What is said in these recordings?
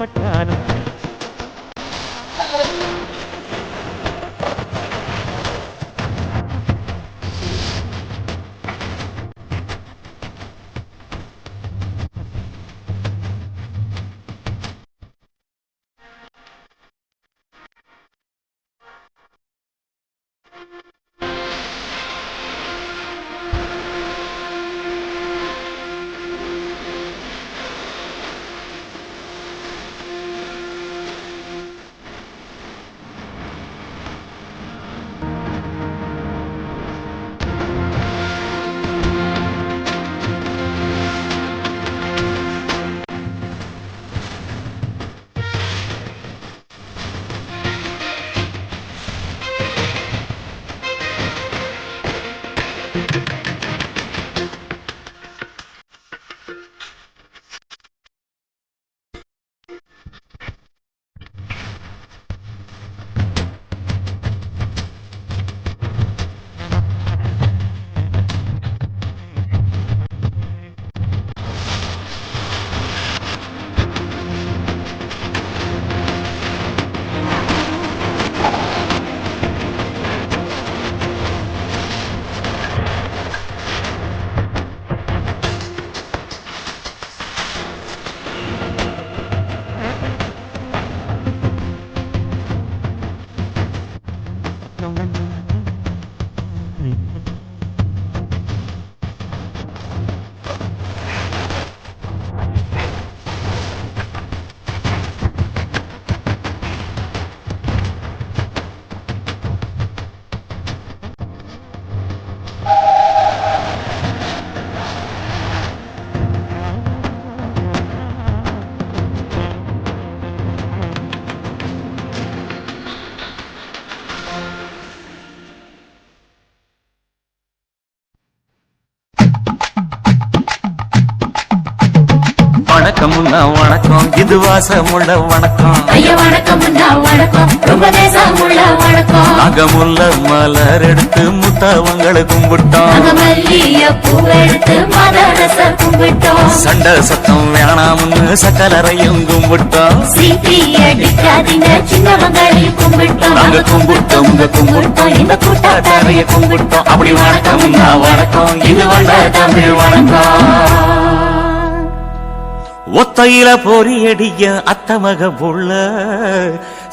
பட்டாலும் வணக்கம் வணக்கம் இது வாசமுள்ள வணக்கம் ஐயா வணக்கம் வணக்கம் ரொம்ப தேசமுள்ள வணக்கம் அகமுள்ள மலர் எடுத்து முத்தவங்களை கும்பிட்டோம் அகமல்லிய பூவெடுத்து மதரச கும்பிட்டோம் சண்டை சத்தம் வேணாம்னு சக்கலரையும் கும்பிட்டோம் சீட்டி அடிக்காதீங்க சின்னவங்களையும் கும்பிட்டோம் நாங்க கும்பிட்டோம் உங்க கும்பிட்டோம் இந்த கூட்டாத்தாரைய கும்பிட்டோம் அப்படி வணக்கம் வணக்கம் இது வந்த தமிழ் வணக்கம் ஒத்தையில பொறியடிய அத்தமக புள்ள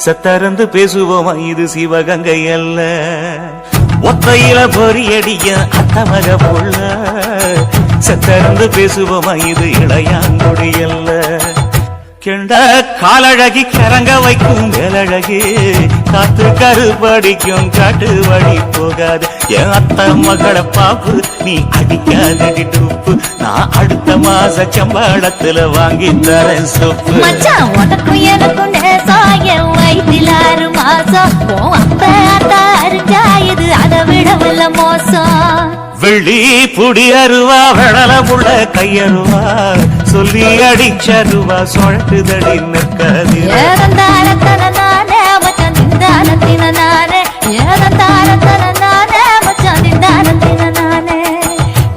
சத்தறந்து பேசுவோமா இது சிவகங்கை அல்ல ஒத்தையில பொறியடிய அத்தமக புள்ள சத்தறந்து பேசுவோமா இது இளையாங்குடி அல்ல கெண்ட காலழகி கிறங்க வைக்கும் வேலழகி காத்து கருப்படிக்கும் காட்டு வழி போகாது என் அத்த மகளை பாப்பு நீ அடிக்காதடி டூப்பு நான் அடுத்த மாச சம்பளத்துல வாங்கி தரேன் சொப்பு மச்சான் உனக்கும் எனக்கும் நேசாயம் வயிற்றில் 6 மாசம் அப்ப அறிஞ்சாயுது அதை விட வல்ல மோசம் வெள்ளி புடி அருவா வெடல புள்ள கையருவா சொல்லி அடிச்சருவா சுழட்டுதடி நிற்காது ஏதந்தாரத்தனானே மச்சான் நிந்தானத்தினானே ஏதந்தாரத்தனானே மச்சான் நிந்தானத்தினானே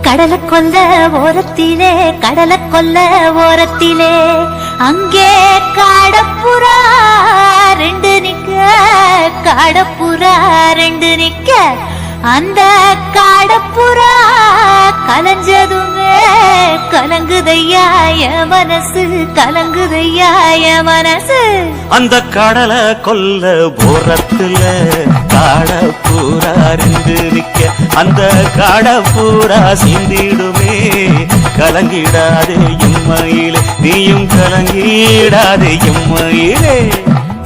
கடலை கொல்ல ஓரத்திலே கடலை கொல்ல ஓரத்திலே அங்கே காடப்புறா 2 நிக்க காடப்புறா 2 நிக்க அந்த காடப்புறா கலஞ்சதுமே கலங்குதையாய மனசு கலங்குதையாய மனசு அந்த கடலை கொல்ல போரத்துல காடப்பூரா 2 நிக்க அந்த காடப்பூரா சிந்திடுமே கலங்கிடாதே எம்மையிலே நீயும் கலங்கிடாதே எம்மையிலே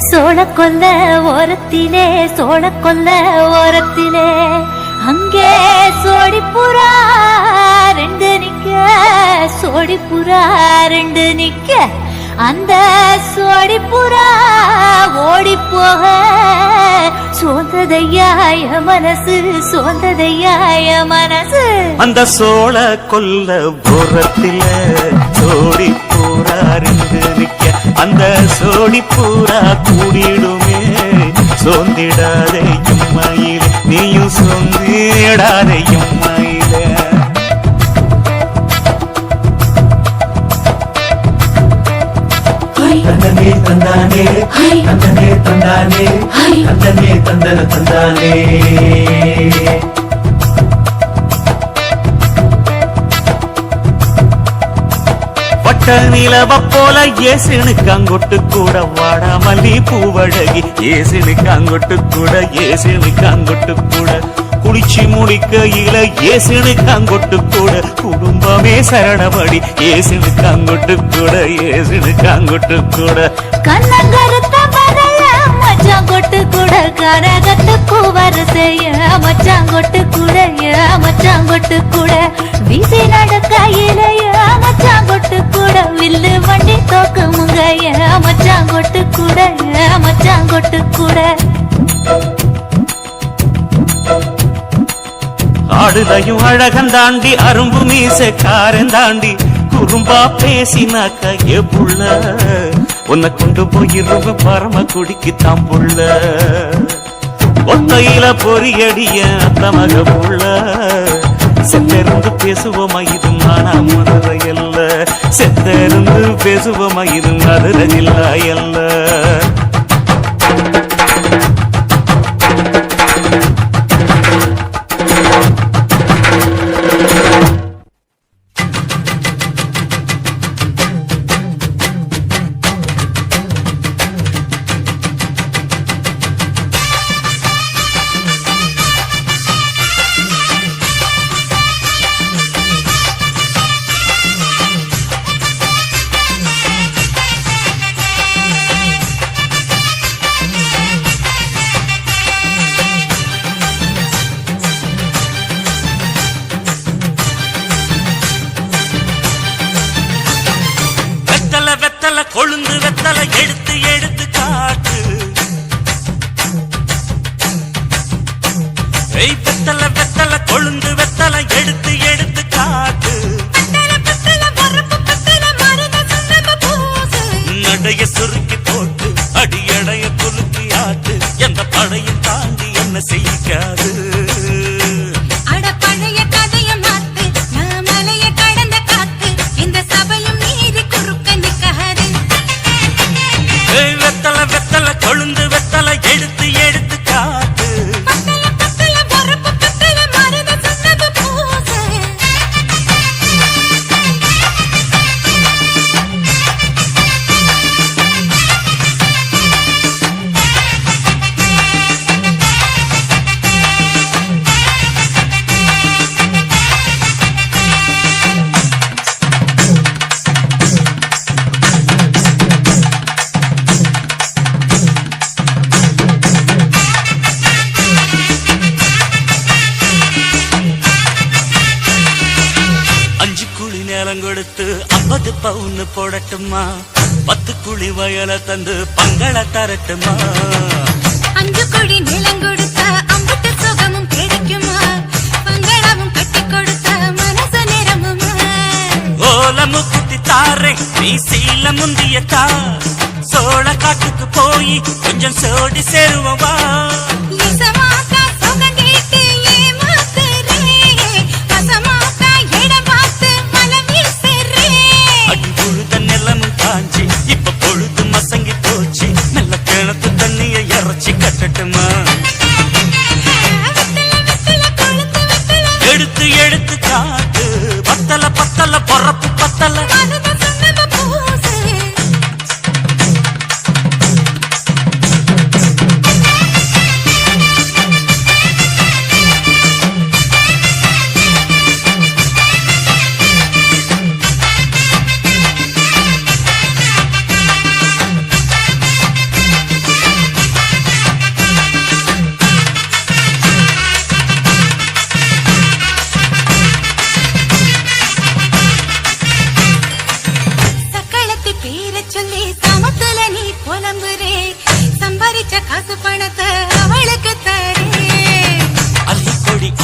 சோழக்கொல்ல ஓரத்திலே சோழக்கொல்ல ஓரத்திலே அங்கே சோடிப்புறா 2 நிக்க சோடிப்புறா 2 நிக்க அந்த சோடிப்புறா ஓடி போக சோந்ததையாய மனசு சோந்ததையாய மனசு அந்த சோழ கொல்ல போரத்தில சோடி பூரா 2 நிக்க அந்த சோடி பூரா கூடிடுமே சோந்திடாதே எம்மையிலே நீயும் சோந்திடாதே எம்மையிலே தந்தனே தந்தானே தந்தனே தந்தானே தந்தனே தந்தன தந்தானே வட்ட நிலவ போல ஏசினுக்கு அங்கொட்டு கூட வாடாமல்லி பூவழகி ஏசினுக்கு அங்கொட்டு கூட ஏசினுக்கு அங்கொட்டு கூட குளிச்சு முடிக்கையில ஏசினுக்கு அங்கொட்டு கூட குடும்பமே சரணபடி ஏசினுக்கு அங்கொட்டு கூட ஏசினுக்கு அங்கொட்டு கூட கண்ணங்கருத்த வரல மச்சாங்கொட்டு கூட கரகத்துக்கு வரிசைய மச்சாங்கொட்டு கூட மச்சாங்கொட்டு கூட வீசி நடக்கையிலைய மச்சாங்கொட்டு கூட வில்லு வண்டி தோக்குமுங்க மச்சாங்கொட்டு கூட மச்சாங்கொட்டு கூட ஆடுதையும் அழகந்தாண்டி அரும்பு மீசக்காரன் தாண்டி குறும்பா பேசினாக்க எப்புள்ள உன்னை கொண்டு போயிருவ பரம குடிக்கு தாம்புள்ள ஒத்தையில பொறியடிய தமக புள்ள செத்தருந்து பேசுவோமா இது மானா மதுரை அல்ல செத்தருந்து பேசுவோமா இது மதுரை இல்ல அல்ல கொழுந்து வெத்தலை எடுத்து எடுத்து காட்டு வெத்தலை வெத்தலை கொழுந்து வெத்தலை எடுத்து எடுத்து காட்டு நடைய சுருக்கி போட்டு அடியடைய குலுக்கி ஆட்டு எந்த படையும் தாண்டி என்ன செய்யாது கொழுந்து வெத்தலை எடுத்து எடுத்து காட்டு கொடுத்து 50 பவுன் போடட்டுமா 10 குழி வயல தந்து பங்கள தரட்டுமா 5 குழி நிலம் கொடுத்த அம்பட்டு சுகமும் கிடைக்குமா பங்களவும் கட்டி கொடுத்த மனசு நிறமுமா ஓல முக்குத்தி தாரே நீ சீல முந்திய தா சோழ காட்டுக்கு போய் கொஞ்சம் சோடி சேருவா இப்ப பொழுது மசங்கி போச்சு நல்ல கிணத்து தண்ணிய இறச்சி கட்டட்டுமா எடுத்து எடுத்து காட்டு பத்தல பத்தல பொறப்பு பத்தல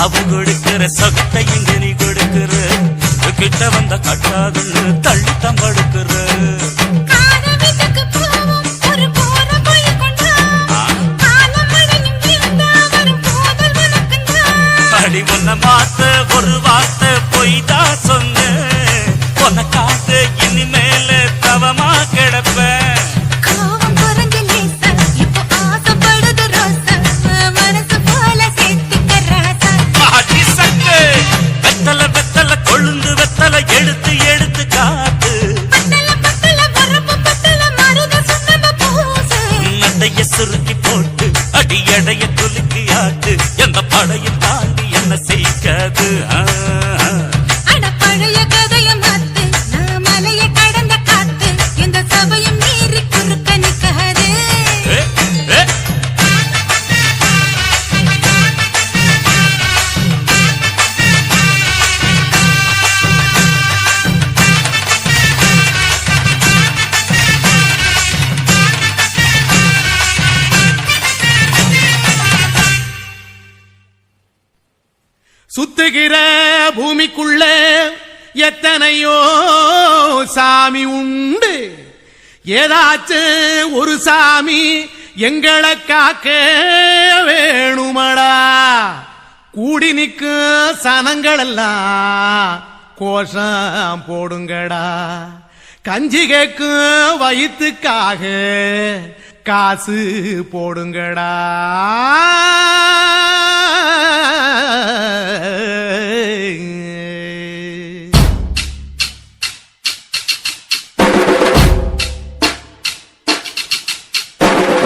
அவ கொடுக்கிற சொத்தை இங்க நீ கொடுக்கிற கிட்ட வந்த கட்டாதுன்னு தள்ளி தம்படுக்கிற அடி உன்ன மாத்த ஒரு வார்த்தை பொய்தான் சொன்ன உனக்காக இனிமேல தவமா கிடப்ப எடைய குலுக்கி ஆட்டு எந்த படையும் தாண்டி என்ன செய்யாது அட பழைய கதைய மாத்து நான் மலையை கடந்த காத்து இந்த சபையும் மீறி குறுக்க நிக்காது சுத்துகிற பூமிக்குள்ள எத்தனையோ சாமி உண்டு ஏதாச்சும் ஒரு சாமி எங்களை காக்க வேணுமடா கூடி நிற்கும் சனங்கள் எல்லாம் கோஷம் போடுங்கடா கஞ்சி கேக்கும் வயிற்றுக்காக காசு போடுங்கடா